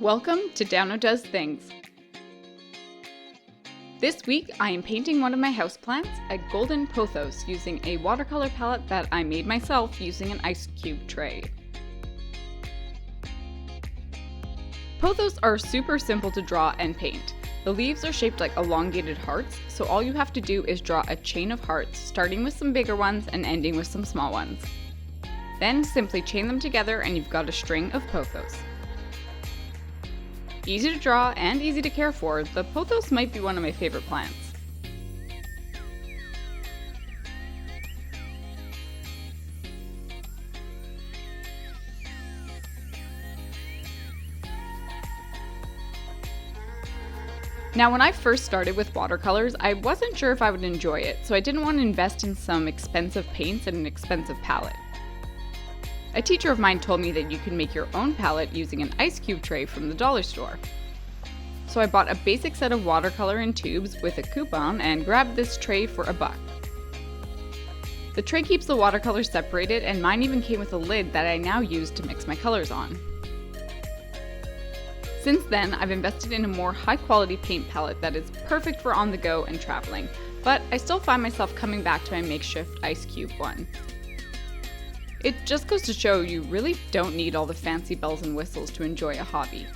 Welcome to Dano Does Things. This week I am painting one of my houseplants, a golden pothos, using a watercolor palette that I made myself using an ice cube tray. Pothos are super simple to draw and paint. The leaves are shaped like elongated hearts, so all you have to do is draw a chain of hearts, starting with some bigger ones and ending with some small ones. Then simply chain them together and you've got a string of pothos. Easy to draw and easy to care for, the pothos might be one of my favorite plants. Now, when I first started with watercolors, I wasn't sure if I would enjoy it, so I didn't want to invest in some expensive paints and an expensive palette. A teacher of mine told me that you can make your own palette using an ice cube tray from the dollar store. So I bought a basic set of watercolor in tubes with a coupon and grabbed this tray for $1. The tray keeps the watercolors separated, and mine even came with a lid that I now use to mix my colors on. Since then, I've invested in a more high-quality paint palette that is perfect for on the go and traveling, but I still find myself coming back to my makeshift ice cube one. It just goes to show you really don't need all the fancy bells and whistles to enjoy a hobby.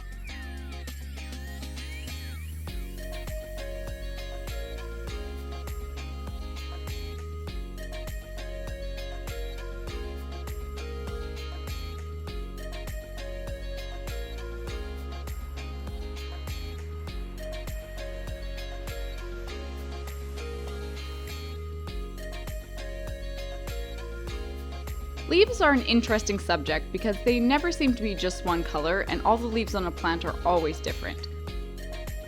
Leaves are an interesting subject because they never seem to be just one color, and all the leaves on a plant are always different.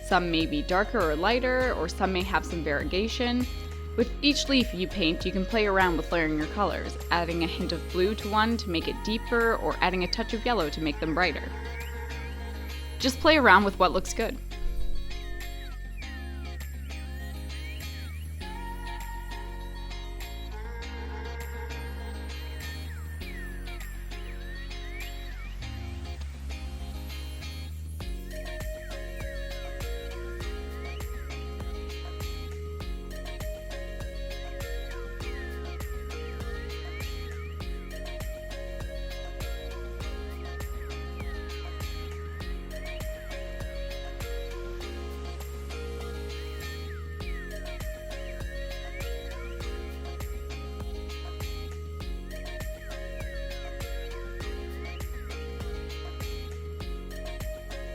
Some may be darker or lighter, or some may have some variegation. With each leaf you paint, you can play around with layering your colors, adding a hint of blue to one to make it deeper, or adding a touch of yellow to make them brighter. Just play around with what looks good.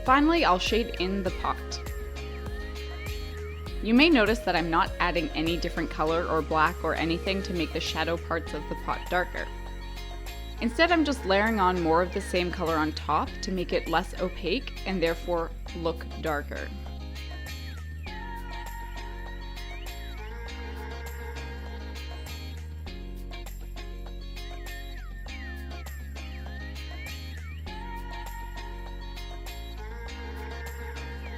Finally, I'll shade in the pot. You may notice that I'm not adding any different color or black or anything to make the shadow parts of the pot darker. Instead, I'm just layering on more of the same color on top to make it less opaque and therefore look darker.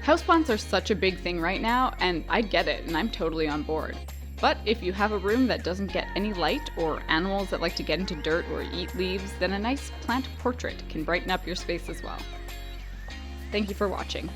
Houseplants are such a big thing right now, and I get it, and I'm totally on board. But if you have a room that doesn't get any light, or animals that like to get into dirt or eat leaves, then a nice plant portrait can brighten up your space as well. Thank you for watching.